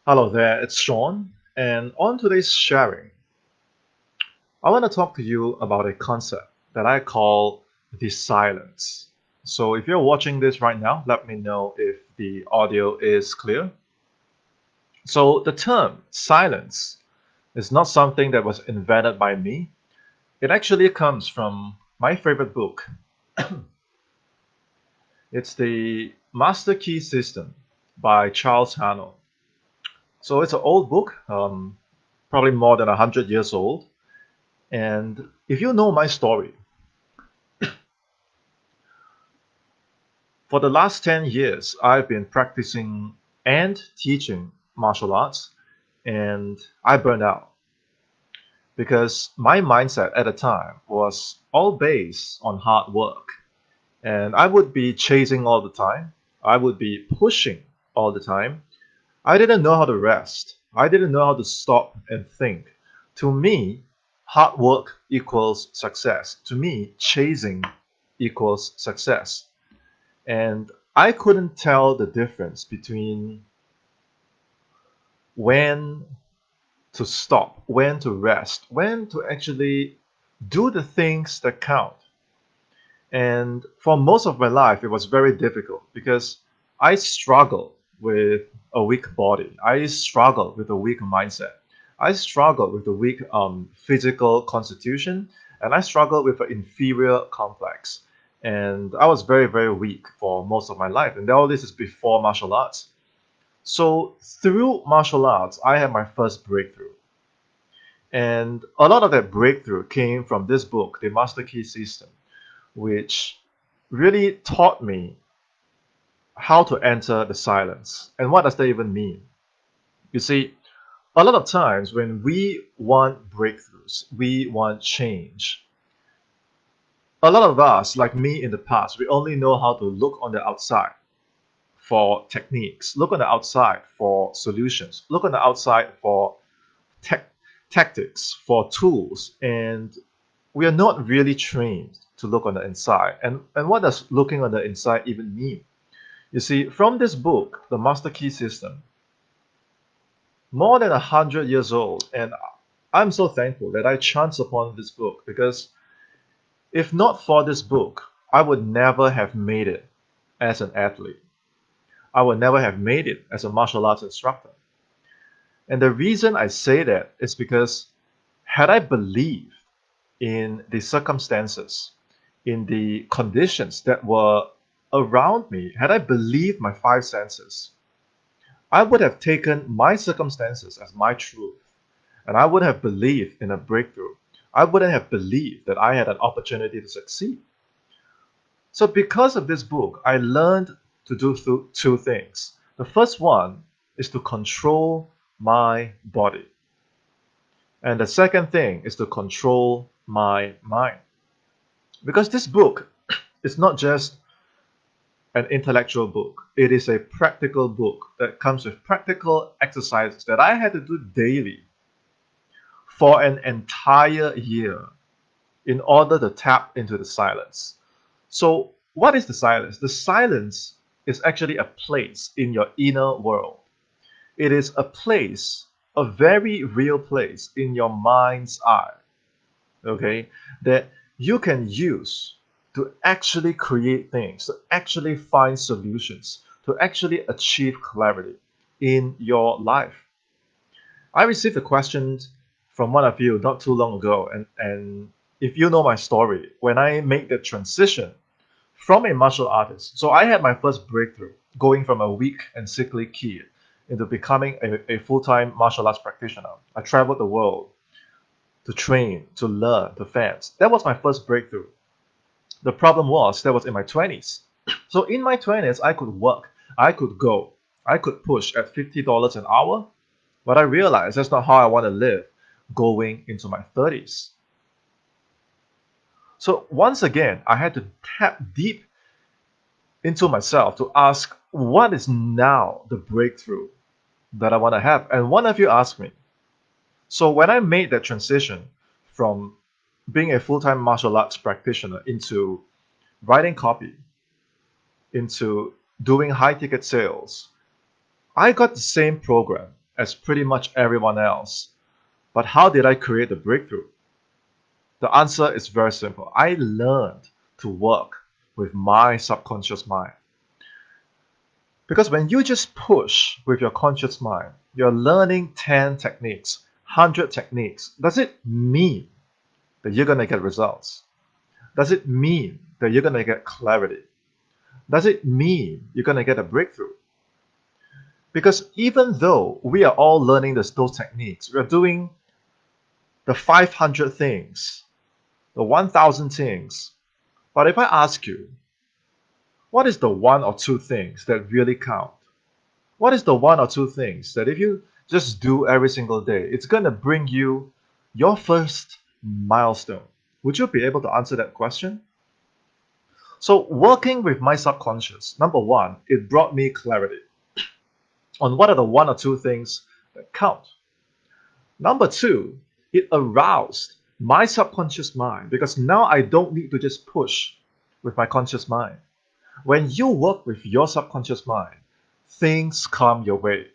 Hello there, it's Sean, and on today's sharing, I want to talk to you about a concept that I call the silence. So, if you're watching this right now, let me know if the audio is clear. So, the term silence is not something that was invented by me, it actually comes from my favorite book. It's the Master Key System by Charles Hannell. So, it's an old book, probably more than 100 years old. And if you know my story, for the last 10 years, I've been practicing and teaching martial arts, and I burned out because my mindset at the time was all based on hard work. And I would be chasing all the time, I would be pushing all the time. I didn't know how to rest, I didn't know how to stop and think. To me, hard work equals success. To me, chasing equals success. And I couldn't tell the difference between when to stop, when to rest, when to actually do the things that count. And for most of my life, it was very difficult because I struggled with a weak body. I struggled with a weak mindset. I struggled with a weak physical constitution, and I struggled with an inferior complex. And I was very, very weak for most of my life. And all this is before martial arts. So through martial arts, I had my first breakthrough. And a lot of that breakthrough came from this book, The Master Key System, which really taught me how to enter the silence. And what does that even mean? You see, a lot of times when we want breakthroughs, we want change. A lot of us, like me in the past, we only know how to look on the outside for techniques, look on the outside for solutions, look on the outside for tech tactics, for tools, and we are not really trained to look on the inside. And what does looking on the inside even mean? You see, from this book, The Master Key System, more than 100 years old, and I'm so thankful that I chanced upon this book because if not for this book, I would never have made it as an athlete. I would never have made it as a martial arts instructor. And the reason I say that is because had I believed in the circumstances, in the conditions that were around me, had I believed my five senses, I would have taken my circumstances as my truth, and I would have believed in a breakthrough. I wouldn't have believed that I had an opportunity to succeed. So, because of this book, I learned to do two things. The first one is to control my body, and the second thing is to control my mind. Because this book is not just an intellectual book, it is a practical book that comes with practical exercises that I had to do daily for an entire year in order to tap into the silence. So, what is the silence? The silence is actually a place in your inner world. It is a place, a very real place in your mind's eye, okay, that you can use to actually create things, to actually find solutions, to actually achieve clarity in your life. I received a question from one of you not too long ago, and if you know my story, when I made the transition from a martial artist, so I had my first breakthrough going from a weak and sickly kid into becoming a full-time martial arts practitioner. I traveled the world to train, to learn, to fans. That was my first breakthrough. The problem was that was in my 20s. So in my 20s, I could work, I could go, I could push at $50 an hour, but I realized that's not how I want to live going into my 30s. So once again, I had to tap deep into myself to ask, what is now the breakthrough that I want to have? And one of you asked me. So when I made that transition from being a full-time martial arts practitioner into writing copy, into doing high ticket sales, I got the same program. as pretty much everyone else. But how did I create the breakthrough? The answer is very simple. I learned to work with my subconscious mind. Because when you just push with your conscious mind, you're learning 10 techniques, 100 techniques. Does it mean that you're going to get results? Does it mean that you're going to get clarity? Does it mean you're going to get a breakthrough? Because even though we are all learning those techniques, we're doing the 500 things, the 1,000 things. But if I ask you, what is the one or two things that really count? What is the one or two things that if you just do every single day, it's going to bring you your first milestone? Would you be able to answer that question? So, working with my subconscious, number one, it brought me clarity on what are the one or two things that count. Number two, it aroused my subconscious mind because now I don't need to just push with my conscious mind. When you work with your subconscious mind, things come your way.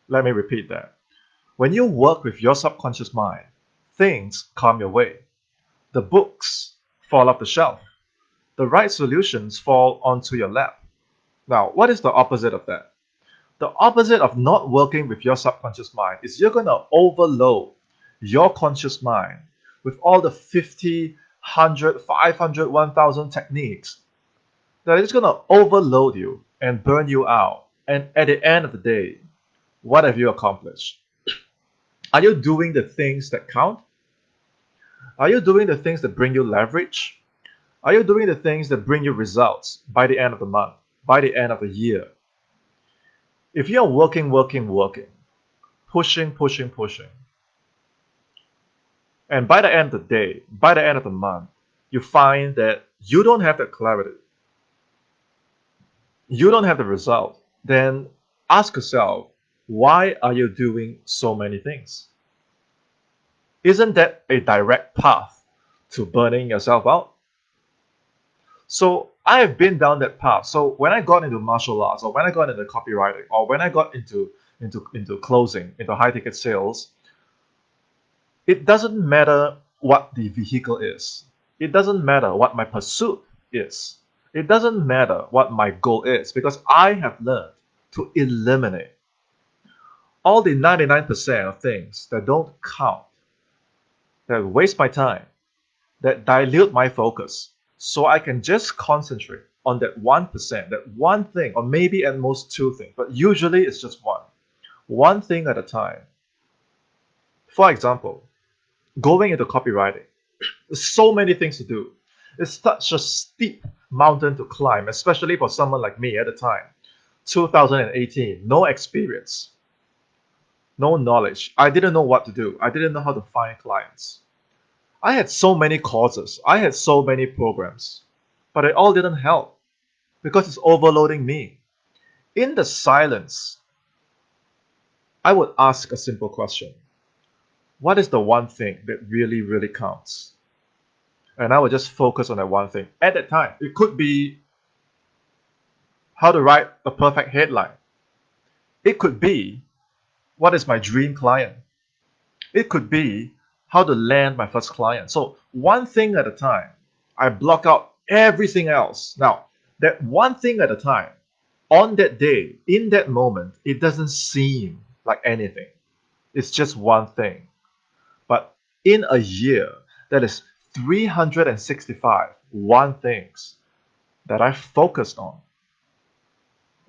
Let me repeat that. When you work with your subconscious mind, things come your way. The books fall off the shelf. The right solutions fall onto your lap. Now, what is the opposite of that? The opposite of not working with your subconscious mind is you're going to overload your conscious mind with all the 50, 100, 500, 1,000 techniques that is going to overload you and burn you out. And at the end of the day, what have you accomplished? Are you doing the things that count? Are you doing the things that bring you leverage? Are you doing the things that bring you results by the end of the month, by the end of the year? If you're working, pushing, and by the end of the day, by the end of the month, you find that you don't have that clarity, you don't have the result, then ask yourself, why are you doing so many things? Isn't that a direct path to burning yourself out? So I have been down that path. So when I got into martial arts, or when I got into copywriting, or when I got into closing, into high ticket sales, it doesn't matter what the vehicle is. It doesn't matter what my pursuit is. It doesn't matter what my goal is because I have learned to eliminate all the 99% of things that don't count, that waste my time, that dilute my focus, so I can just concentrate on that 1%, that one thing, or maybe at most two things, but usually it's just one thing at a time. For example, going into copywriting, there's so many things to do. It's such a steep mountain to climb, especially for someone like me at the time. 2018, no experience, no knowledge. I didn't know what to do. I didn't know how to find clients. I had so many courses. I had so many programs, but it all didn't help because it's overloading me. In the silence, I would ask a simple question. What is the one thing that really, really counts? And I would just focus on that one thing. At that time, it could be how to write a perfect headline. It could be what is my dream client. It could be how to land my first client. So one thing at a time, I block out everything else. Now, that one thing at a time, on that day, in that moment, it doesn't seem like anything. It's just one thing. But in a year, that is 365 one things that I focused on.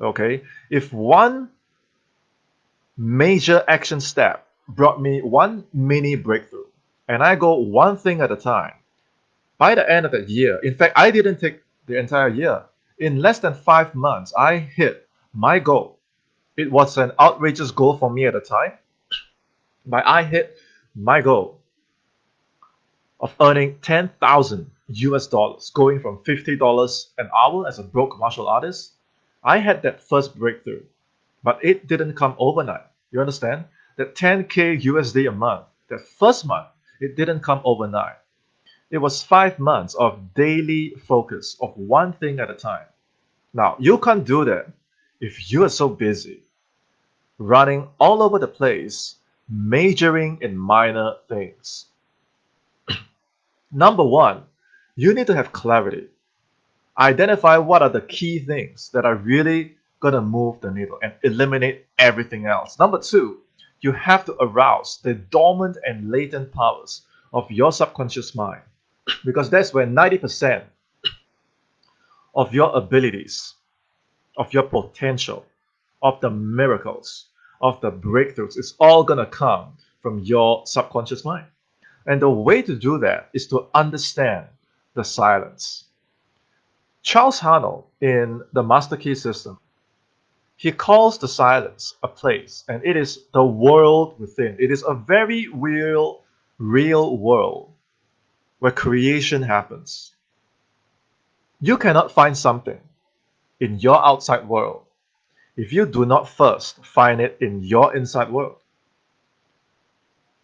Okay? If one major action step brought me one mini breakthrough, and I go one thing at a time, by the end of the year, in fact, I didn't take the entire year. In less than 5 months, I hit my goal. It was an outrageous goal for me at the time, but I hit my goal of earning 10,000 US dollars, going from $50 an hour as a broke martial artist. I had that first breakthrough, but it didn't come overnight. You understand? That 10K USD a month, that first month, it didn't come overnight. It was 5 months of daily focus of one thing at a time. Now, you can't do that if you are so busy. running all over the place, majoring in minor things. Number one, you need to have clarity. Identify what are the key things that are really going to move the needle and eliminate everything else. Number two, you have to arouse the dormant and latent powers of your subconscious mind because that's where 90% of your abilities, of your potential, of the miracles, of the breakthroughs is all going to come from your subconscious mind. And the way to do that is to understand the silence. Charles Haanel, in the Master Key System, he calls the silence a place, and it is the world within. It is a very real world where creation happens. You cannot find something in your outside world if you do not first find it in your inside world.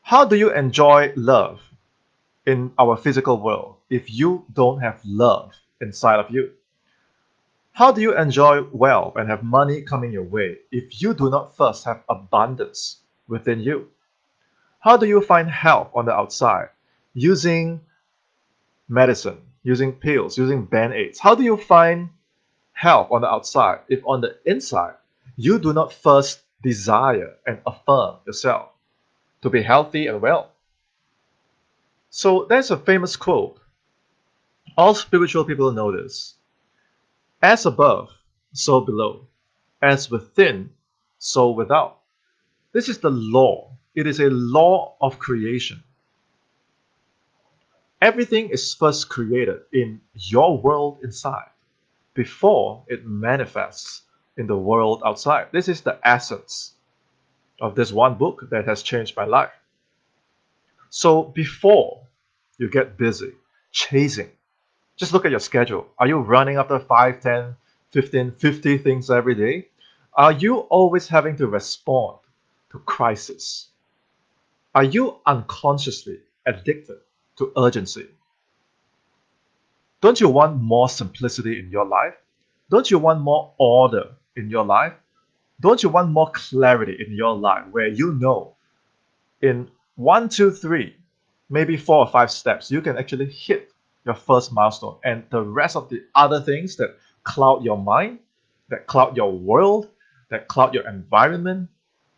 How do you enjoy love in our physical world if you don't have love inside of you? How do you enjoy wealth and have money coming your way if you do not first have abundance within you? How do you find health on the outside using medicine, using pills, using band-aids? How do you find health on the outside if on the inside you do not first desire and affirm yourself to be healthy and well? So there's a famous quote. All spiritual people know this. As above, so below. As within, so without. This is the law. It is a law of creation. Everything is first created in your world inside before it manifests in the world outside. This is the essence of this one book that has changed my life. So before you get busy chasing, just look at your schedule. Are you running after 5, 10, 15, 50 things every day? Are you always having to respond to crisis? Are you unconsciously addicted to urgency? Don't you want more simplicity in your life? Don't you want more order in your life? Don't you want more clarity in your life where you know in one, two, three, maybe 4 or 5 steps, you can actually hit your first milestone, and the rest of the other things that cloud your mind, that cloud your world, that cloud your environment,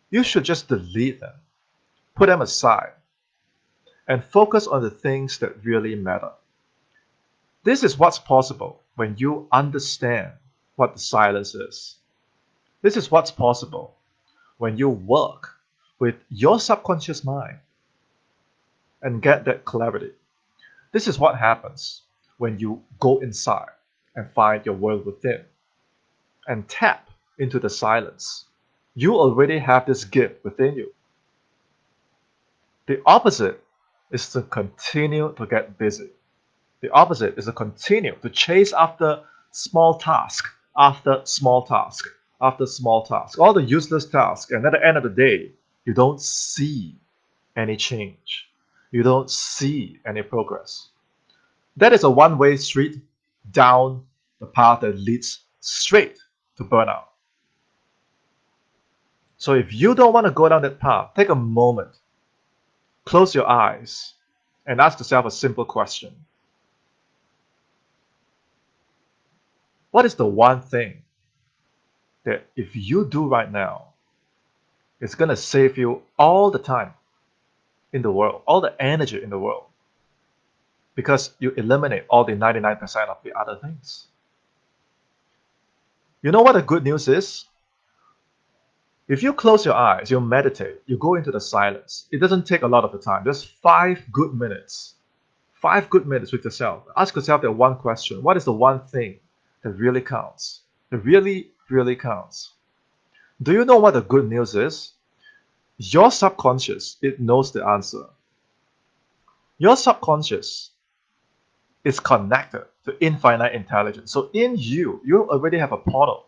you should just delete them, put them aside, and focus on the things that really matter. This is what's possible when you understand what the silence is. This is what's possible when you work with your subconscious mind and get that clarity. This is what happens when you go inside and find your world within and tap into the silence. You already have this gift within you. The opposite is to continue to get busy. The opposite is to continue to chase after small task after small task after small task, all the useless tasks, and at the end of the day, you don't see any change. You don't see any progress. That is a one-way street down the path that leads straight to burnout. So if you don't want to go down that path, take a moment, close your eyes, and ask yourself a simple question. What is the one thing that if you do right now, it's going to save you all the time in the world, all the energy in the world, because you eliminate all the 99% of the other things? You know what the good news is? If you close your eyes, you meditate, you go into the silence, it doesn't take a lot of the time. Just 5 good minutes. 5 good minutes with yourself. Ask yourself that one question. What is the one thing that really counts? That really counts. Do you know what the good news is? Your subconscious, it knows the answer. Your subconscious is connected to infinite intelligence. So in you, you already have a portal.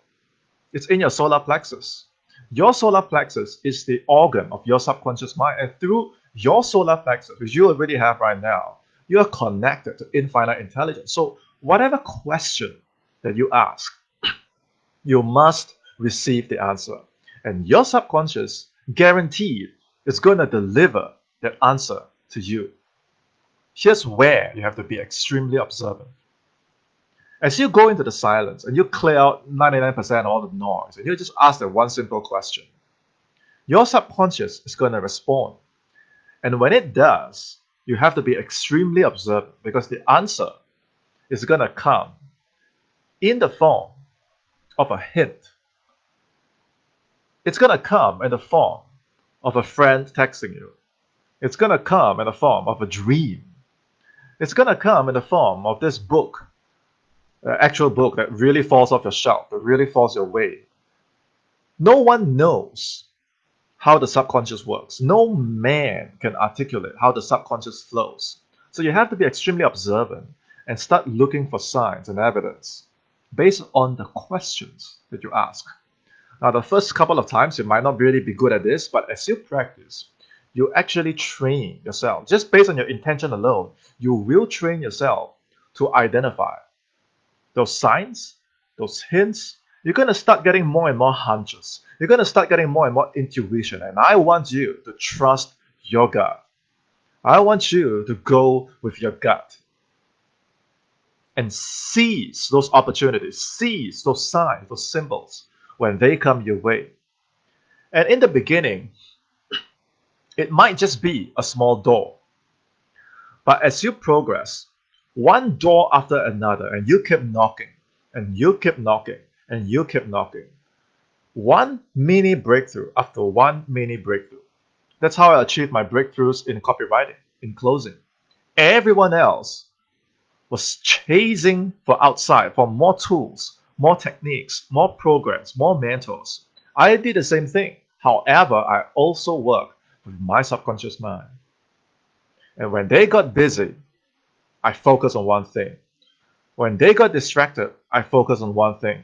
It's in your solar plexus. Your solar plexus is the organ of your subconscious mind, and through your solar plexus, which you already have right now, you are connected to infinite intelligence. So whatever question that you ask, you must receive the answer. And your subconscious, guaranteed, is going to deliver that answer to you. Here's where you have to be extremely observant. As you go into the silence and you clear out 99% of all the noise, and you just ask that one simple question, your subconscious is going to respond. And when it does, you have to be extremely observant because the answer is going to come in the form of a hint. It's going to come in the form of a friend texting you. It's going to come in the form of a dream. It's going to come in the form of this book, actual book that really falls off your shelf, that really falls your way. No one knows how the subconscious works. No man can articulate how the subconscious flows. So you have to be extremely observant and start looking for signs and evidence based on the questions that you ask. Now, the first couple of times you might not really be good at this, but as you practice, you actually train yourself. Just based on your intention alone, you will train yourself to identify those signs, those hints. You're going to start getting more and more hunches. You're going to start getting more and more intuition. And I want you to trust your gut. I want you to go with your gut and seize those opportunities, seize those signs, those symbols when they come your way. And in the beginning, it might just be a small door. But as you progress, one door after another, and you keep knocking, and you keep knocking, and you keep knocking, one mini breakthrough after one mini breakthrough. That's how I achieved my breakthroughs in copywriting, in closing. Everyone else was chasing for outside, for more tools, more techniques, more programs, more mentors. I did the same thing. However, I also worked with my subconscious mind. And when they got busy, I focused on one thing. When they got distracted, I focused on one thing.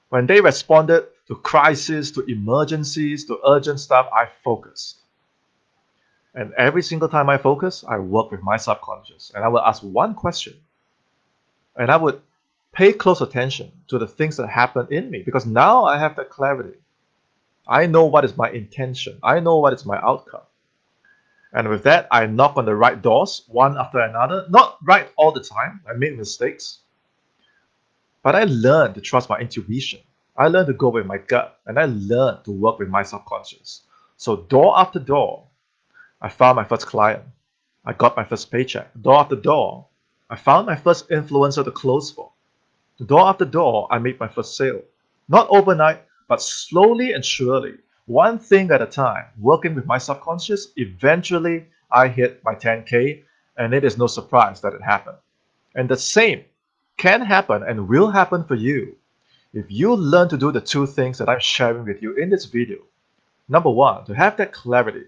When they responded to crises, to emergencies, to urgent stuff, I focused. And every single time I focus, I work with my subconscious. And I will ask one question. And I would pay close attention to the things that happen in me because now I have that clarity. I know what is my intention. I know what is my outcome. And with that, I knock on the right doors, one after another. Not right all the time. I made mistakes. But I learned to trust my intuition. I learned to go with my gut. And I learned to work with my subconscious. So door after door, I found my first client. I got my first paycheck. Door after door, I found my first influencer to close for. Door after door, I made my first sale. Not overnight, but slowly and surely, one thing at a time, working with my subconscious, eventually I hit my 10K, and it is no surprise that it happened. And the same can happen and will happen for you if you learn to do the two things that I'm sharing with you in this video. Number one, to have that clarity.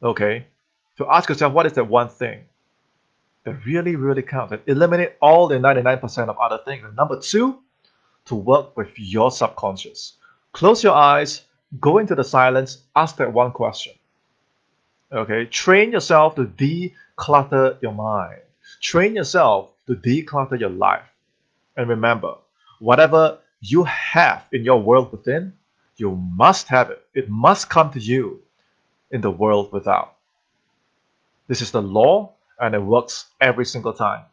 Okay? To ask yourself, what is that one thing that really, really counts and eliminate all the 99% of other things. And number two, to work with your subconscious. Close your eyes, go into the silence, ask that one question. Okay, train yourself to declutter your mind. Train yourself to declutter your life. And remember, whatever you have in your world within, you must have it. It must come to you in the world without. This is the law, and it works every single time.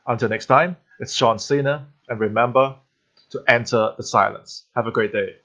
Until next time, it's Sena, and remember to enter the silence. Have a great day.